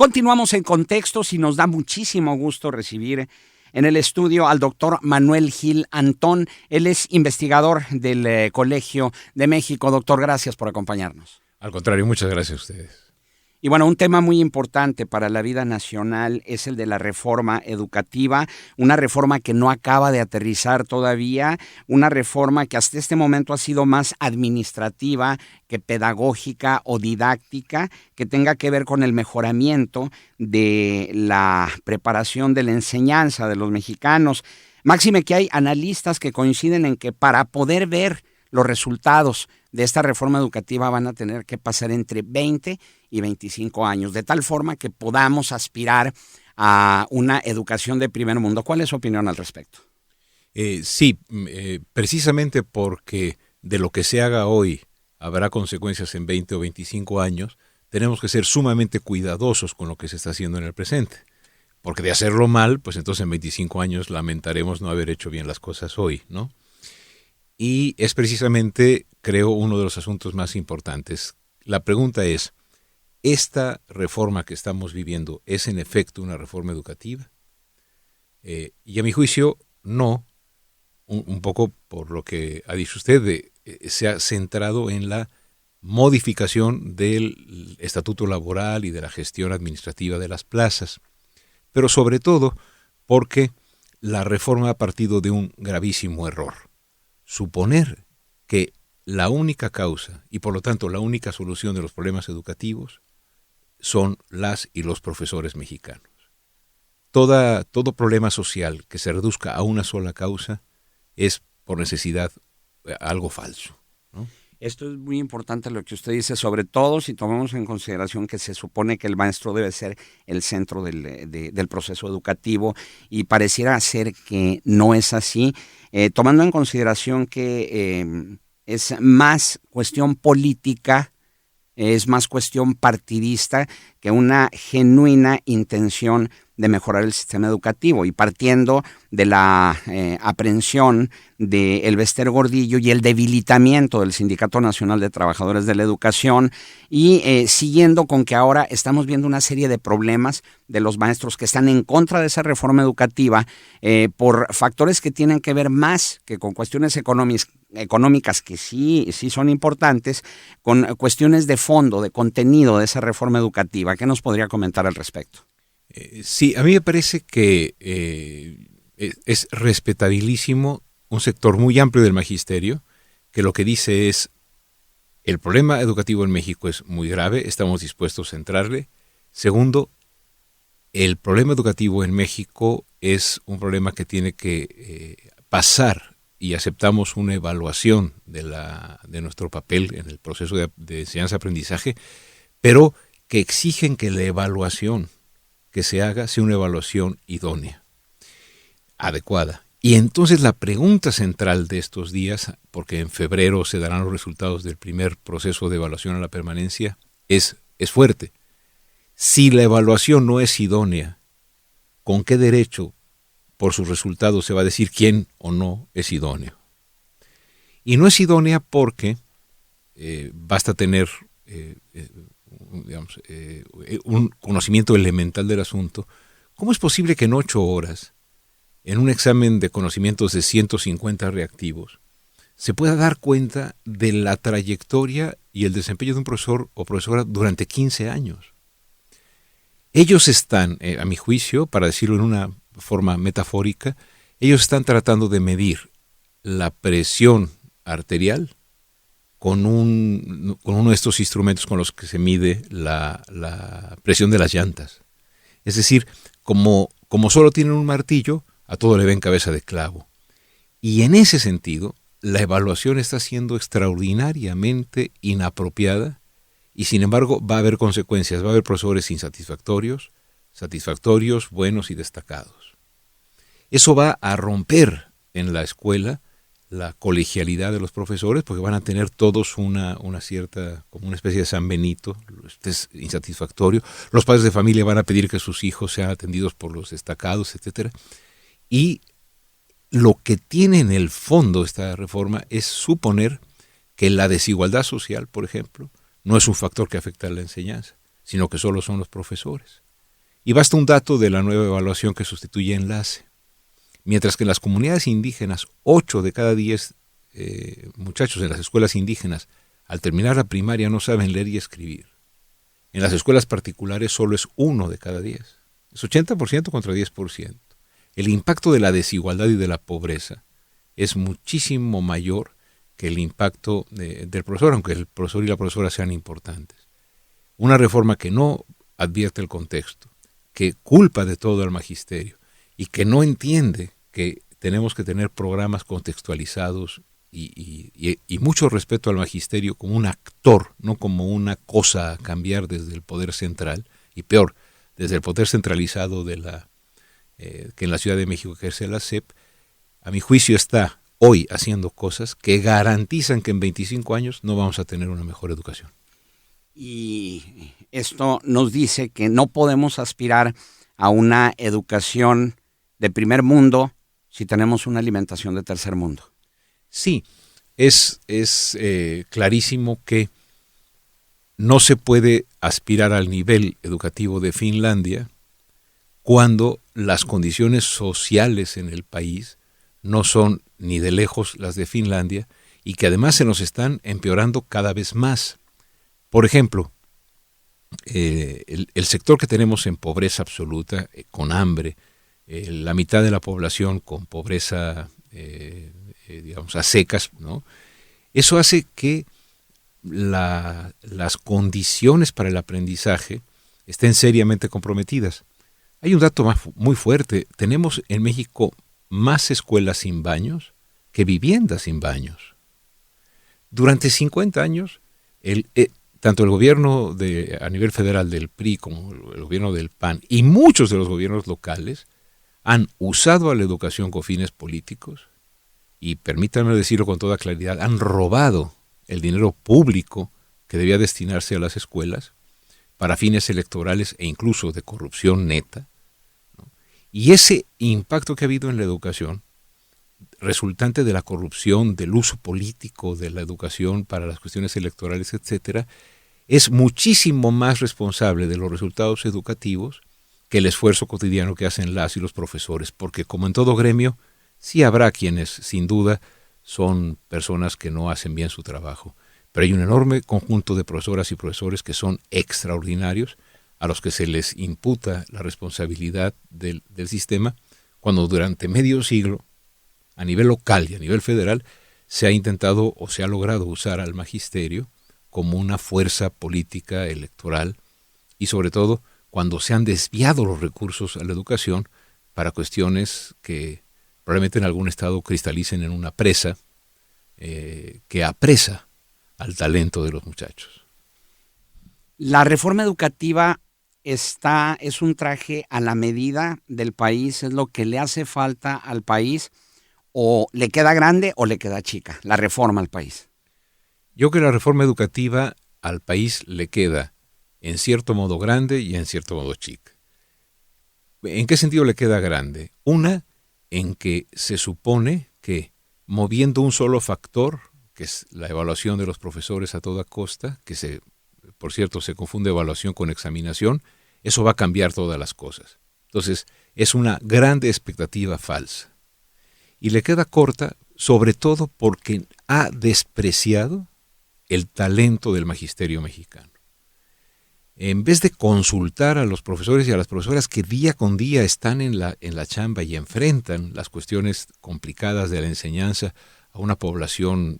Continuamos en Contextos y nos da muchísimo gusto recibir en el estudio al doctor Manuel Gil Antón. Él es investigador del Colegio de México. Doctor, gracias por acompañarnos. Al contrario, muchas gracias a ustedes. Y bueno, un tema muy importante para la vida nacional es el de la reforma educativa, una reforma que no acaba de aterrizar todavía, una reforma que hasta este momento ha sido más administrativa que pedagógica o didáctica, que tenga que ver con el mejoramiento de la preparación de la enseñanza de los mexicanos. Máxime que hay analistas que coinciden en que para poder ver los resultados de esta reforma educativa van a tener que pasar entre 20 y 25 años, de tal forma que podamos aspirar a una educación de primer mundo. ¿Cuál es su opinión al respecto? Precisamente porque de lo que se haga hoy habrá consecuencias en 20 o 25 años, tenemos que ser sumamente cuidadosos con lo que se está haciendo en el presente. Porque de hacerlo mal, pues entonces en 25 años lamentaremos no haber hecho bien las cosas hoy, ¿no? Y es precisamente, creo, uno de los asuntos más importantes. La pregunta es, ¿esta reforma que estamos viviendo es en efecto una reforma educativa? Y a mi juicio, no. Un poco por lo que ha dicho usted, se ha centrado en la modificación del estatuto laboral y de la gestión administrativa de las plazas. Pero sobre todo porque la reforma ha partido de un gravísimo error. Suponer que la única causa y por lo tanto la única solución de los problemas educativos son las y los profesores mexicanos. Todo problema social que se reduzca a una sola causa es por necesidad algo falso, ¿no? Esto es muy importante lo que usted dice, sobre todo si tomamos en consideración que se supone que el maestro debe ser el centro del proceso educativo y pareciera ser que no es así, tomando en consideración que es más cuestión política, es más cuestión partidista que una genuina intención de mejorar el sistema educativo, y partiendo de la aprehensión de Elbester Gordillo y el debilitamiento del Sindicato Nacional de Trabajadores de la Educación, y siguiendo con que ahora estamos viendo una serie de problemas de los maestros que están en contra de esa reforma educativa por factores que tienen que ver más que con cuestiones económicas que sí son importantes, con cuestiones de fondo, de contenido de esa reforma educativa. ¿Qué nos podría comentar al respecto? Sí, a mí me parece que es respetabilísimo un sector muy amplio del magisterio que lo que dice es: el problema educativo en México es muy grave, estamos dispuestos a entrarle. Segundo, el problema educativo en México es un problema que tiene que pasar, y aceptamos una evaluación de nuestro papel en el proceso de enseñanza-aprendizaje, pero que exigen que la evaluación que se haga sea una evaluación idónea, adecuada. Y entonces la pregunta central de estos días, porque en febrero se darán los resultados del primer proceso de evaluación a la permanencia, es fuerte. Si la evaluación no es idónea, ¿con qué derecho por sus resultados se va a decir quién o no es idóneo? Y no es idónea porque basta tener un conocimiento elemental del asunto. ¿Cómo es posible que en 8 horas, en un examen de conocimientos de 150 reactivos, se pueda dar cuenta de la trayectoria y el desempeño de un profesor o profesora durante 15 años? Ellos están, a mi juicio, para decirlo en una forma metafórica, ellos están tratando de medir la presión arterial con uno de estos instrumentos con los que se mide la presión de las llantas. Es decir, como solo tienen un martillo, a todo le ven cabeza de clavo. Y en ese sentido, la evaluación está siendo extraordinariamente inapropiada, y sin embargo va a haber consecuencias, va a haber profesores insatisfactorios, satisfactorios, buenos y destacados. Eso va a romper en la escuela la colegialidad de los profesores, porque van a tener todos una cierta, como una especie de San Benito, este es insatisfactorio. Los padres de familia van a pedir que sus hijos sean atendidos por los destacados, etcétera. Y lo que tiene en el fondo esta reforma es suponer que la desigualdad social, por ejemplo, no es un factor que afecta a la enseñanza, sino que solo son los profesores. Y basta un dato de la nueva evaluación que sustituye enlace. Mientras que en las comunidades indígenas, 8 de cada 10 muchachos en las escuelas indígenas, al terminar la primaria no saben leer y escribir. En las escuelas particulares solo es 1 de cada 10. Es 80% contra 10%. El impacto de la desigualdad y de la pobreza es muchísimo mayor que el impacto del profesor, aunque el profesor y la profesora sean importantes. Una reforma que no advierte el contexto, que culpa de todo al magisterio y que no entiende que tenemos que tener programas contextualizados y mucho respeto al magisterio como un actor, no como una cosa a cambiar desde el poder central, y peor, desde el poder centralizado de que en la Ciudad de México ejerce la SEP. A mi juicio está hoy haciendo cosas que garantizan que en 25 años no vamos a tener una mejor educación. Y esto nos dice que no podemos aspirar a una educación de primer mundo si tenemos una alimentación de tercer mundo. Sí, es clarísimo que no se puede aspirar al nivel educativo de Finlandia cuando las condiciones sociales en el país no son ni de lejos las de Finlandia y que además se nos están empeorando cada vez más. Por ejemplo, el sector que tenemos en pobreza absoluta, con hambre, la mitad de la población con pobreza, digamos, a secas, ¿no? Eso hace que las condiciones para el aprendizaje estén seriamente comprometidas. Hay un dato muy fuerte. Tenemos en México más escuelas sin baños que viviendas sin baños. Durante 50 años, tanto el gobierno a nivel federal del PRI como el gobierno del PAN y muchos de los gobiernos locales han usado a la educación con fines políticos y, permítanme decirlo con toda claridad, han robado el dinero público que debía destinarse a las escuelas para fines electorales e incluso de corrupción neta, ¿no? Y ese impacto que ha habido en la educación, resultante de la corrupción, del uso político de la educación para las cuestiones electorales, etcétera, es muchísimo más responsable de los resultados educativos que el esfuerzo cotidiano que hacen las y los profesores, porque como en todo gremio, sí habrá quienes, sin duda, son personas que no hacen bien su trabajo, pero hay un enorme conjunto de profesoras y profesores que son extraordinarios, a los que se les imputa la responsabilidad del sistema, cuando durante medio siglo, a nivel local y a nivel federal, se ha intentado o se ha logrado usar al magisterio como una fuerza política electoral y sobre todo cuando se han desviado los recursos a la educación para cuestiones que probablemente en algún estado cristalicen en una presa que apresa al talento de los muchachos. La reforma educativa es un traje a la medida del país, es lo que le hace falta al país, o le queda grande o le queda chica, la reforma al país. Yo creo que la reforma educativa al país le queda en cierto modo grande y en cierto modo chica. ¿En qué sentido le queda grande? Una, en que se supone que moviendo un solo factor, que es la evaluación de los profesores a toda costa, que por cierto se confunde evaluación con examinación, eso va a cambiar todas las cosas. Entonces, es una grande expectativa falsa. Y le queda corta, sobre todo porque ha despreciado el talento del magisterio mexicano. En vez de consultar a los profesores y a las profesoras que día con día están en la chamba y enfrentan las cuestiones complicadas de la enseñanza a una población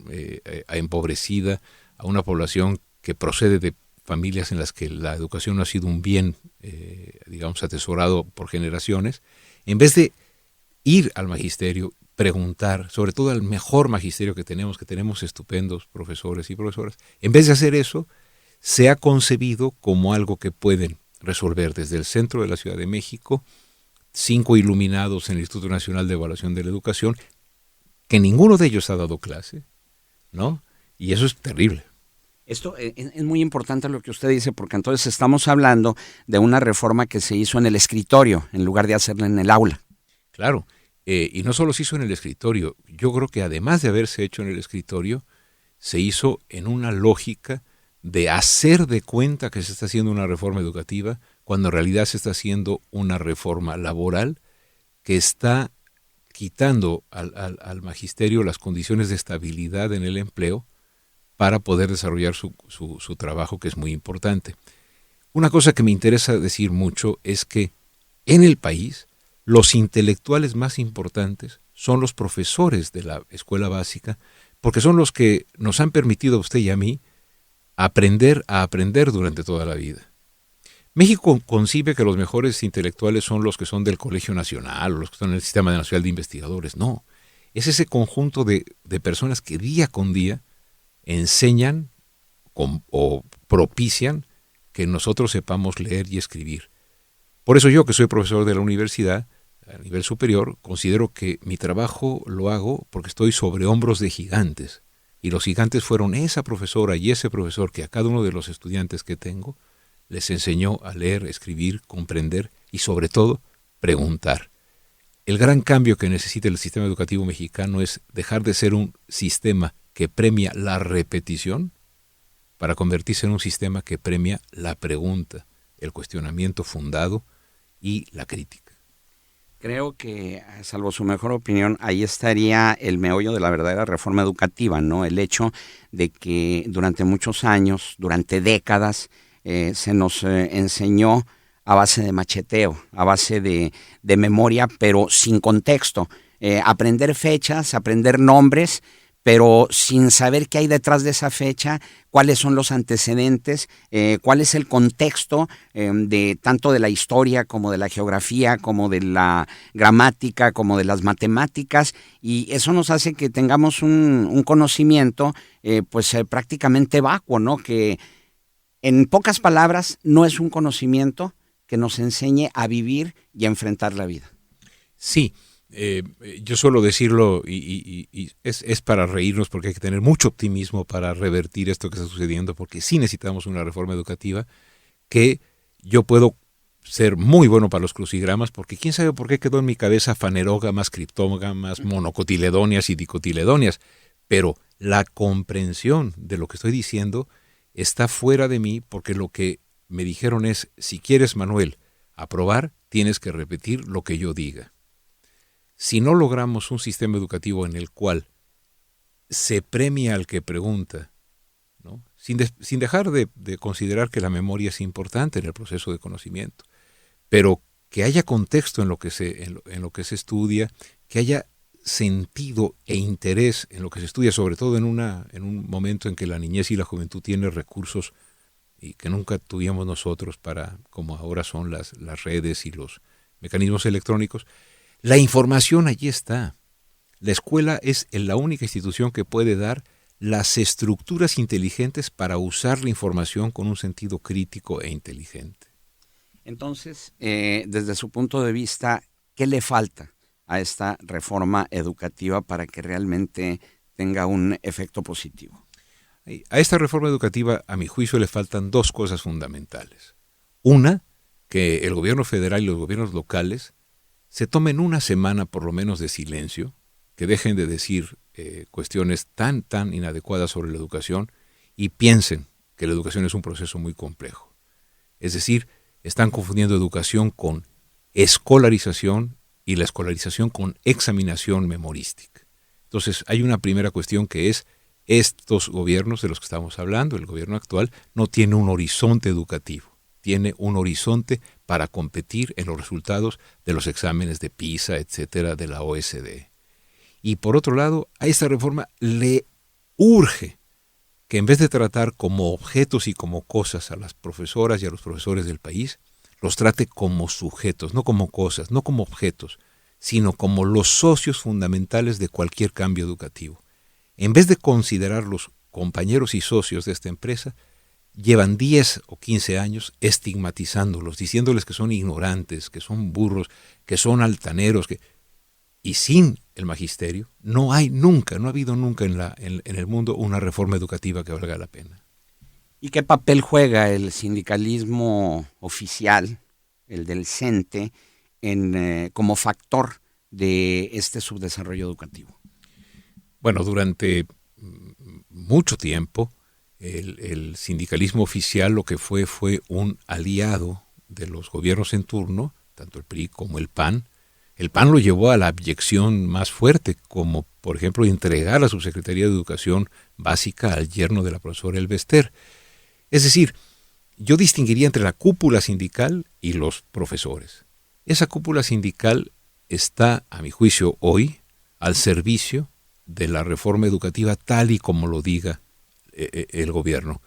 empobrecida, a una población que procede de familias en las que la educación no ha sido un bien, digamos, atesorado por generaciones, en vez de ir al magisterio, preguntar, sobre todo al mejor magisterio que tenemos estupendos profesores y profesoras, en vez de hacer eso, se ha concebido como algo que pueden resolver desde el centro de la Ciudad de México, 5 iluminados en el Instituto Nacional de Evaluación de la Educación, que ninguno de ellos ha dado clase, ¿no? Y eso es terrible. Esto es muy importante lo que usted dice, porque entonces estamos hablando de una reforma que se hizo en el escritorio, en lugar de hacerla en el aula. Claro, y no solo se hizo en el escritorio, yo creo que además de haberse hecho en el escritorio, se hizo en una lógica de hacer de cuenta que se está haciendo una reforma educativa cuando en realidad se está haciendo una reforma laboral que está quitando al magisterio las condiciones de estabilidad en el empleo para poder desarrollar su trabajo, que es muy importante. Una cosa que me interesa decir mucho es que en el país los intelectuales más importantes son los profesores de la escuela básica, porque son los que nos han permitido a usted y a mí aprender a aprender durante toda la vida. México concibe que los mejores intelectuales son los que son del Colegio Nacional o los que están en el Sistema Nacional de Investigadores. No, es ese conjunto de personas que día con día enseñan o propician que nosotros sepamos leer y escribir. Por eso yo, que soy profesor de la universidad a nivel superior, considero que mi trabajo lo hago porque estoy sobre hombros de gigantes. Y los gigantes fueron esa profesora y ese profesor que a cada uno de los estudiantes que tengo les enseñó a leer, escribir, comprender y sobre todo preguntar. El gran cambio que necesita el sistema educativo mexicano es dejar de ser un sistema que premia la repetición para convertirse en un sistema que premia la pregunta, el cuestionamiento fundado y la crítica. Creo que, salvo su mejor opinión, ahí estaría el meollo de la verdadera reforma educativa, ¿no? El hecho de que durante muchos años, durante décadas, se nos enseñó a base de macheteo, a base de memoria, pero sin contexto. Aprender fechas, aprender nombres, pero sin saber qué hay detrás de esa fecha, cuáles son los antecedentes, cuál es el contexto de tanto de la historia como de la geografía, como de la gramática, como de las matemáticas, y eso nos hace que tengamos un conocimiento prácticamente vacuo, ¿no? Que en pocas palabras no es un conocimiento que nos enseñe a vivir y a enfrentar la vida. Sí. Yo suelo decirlo y es para reírnos porque hay que tener mucho optimismo para revertir esto que está sucediendo, porque sí necesitamos una reforma educativa. Que yo puedo ser muy bueno para los crucigramas, porque quién sabe por qué quedó en mi cabeza fanerógamas, criptógamas, monocotiledonias y dicotiledonias, pero la comprensión de lo que estoy diciendo está fuera de mí, porque lo que me dijeron es: si quieres, Manuel, aprobar, tienes que repetir lo que yo diga. Si no logramos un sistema educativo en el cual se premia al que pregunta, ¿no? Sin dejar de considerar que la memoria es importante en el proceso de conocimiento, pero que haya contexto en lo que se estudia, que haya sentido e interés en lo que se estudia, sobre todo en un momento en que la niñez y la juventud tienen recursos y que nunca tuvimos nosotros, para como ahora son las redes y los mecanismos electrónicos. La información allí está. La escuela es la única institución que puede dar las estructuras inteligentes para usar la información con un sentido crítico e inteligente. Entonces, desde su punto de vista, ¿qué le falta a esta reforma educativa para que realmente tenga un efecto positivo? A esta reforma educativa, a mi juicio, le faltan dos cosas fundamentales. Una, que el gobierno federal y los gobiernos locales se tomen una semana por lo menos de silencio, que dejen de decir cuestiones tan inadecuadas sobre la educación y piensen que la educación es un proceso muy complejo. Es decir, están confundiendo educación con escolarización y la escolarización con examinación memorística. Entonces, hay una primera cuestión que es: estos gobiernos de los que estamos hablando, el gobierno actual, no tiene un horizonte educativo. Tiene un horizonte para competir en los resultados de los exámenes de PISA, etcétera, de la OSD. Y por otro lado, a esta reforma le urge que, en vez de tratar como objetos y como cosas a las profesoras y a los profesores del país, los trate como sujetos, no como cosas, no como objetos, sino como los socios fundamentales de cualquier cambio educativo. En vez de considerarlos compañeros y socios de esta empresa, llevan 10 o 15 años estigmatizándolos, diciéndoles que son ignorantes, que son burros, que son altaneros, y sin el magisterio no ha habido nunca en el mundo una reforma educativa que valga la pena. ¿Y qué papel juega el sindicalismo oficial, el del CENTE, como factor de este subdesarrollo educativo? Bueno, durante mucho tiempo el sindicalismo oficial lo que fue un aliado de los gobiernos en turno, tanto el PRI como el PAN. El PAN lo llevó a la abyección más fuerte, como por ejemplo entregar la subsecretaría de Educación Básica al yerno de la profesora Elbester. Es decir, yo distinguiría entre la cúpula sindical y los profesores. Esa cúpula sindical está, a mi juicio, hoy al servicio de la reforma educativa tal y como lo diga el gobierno.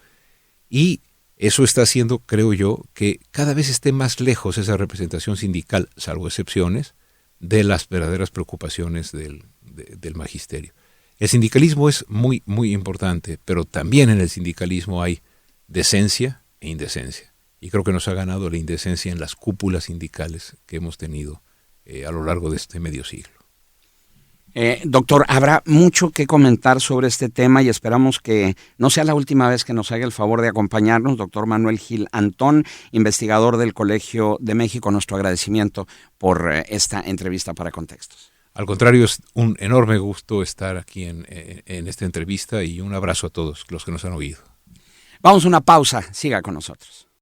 Y eso está haciendo, creo yo, que cada vez esté más lejos esa representación sindical, salvo excepciones, de las verdaderas preocupaciones del magisterio. El sindicalismo es muy, muy importante, pero también en el sindicalismo hay decencia e indecencia. Y creo que nos ha ganado la indecencia en las cúpulas sindicales que hemos tenido a lo largo de este medio siglo. Doctor, habrá mucho que comentar sobre este tema y esperamos que no sea la última vez que nos haga el favor de acompañarnos. Doctor Manuel Gil Antón, investigador del Colegio de México, nuestro agradecimiento por esta entrevista para Contextos. Al contrario, es un enorme gusto estar aquí en esta entrevista y un abrazo a todos los que nos han oído. Vamos a una pausa, siga con nosotros.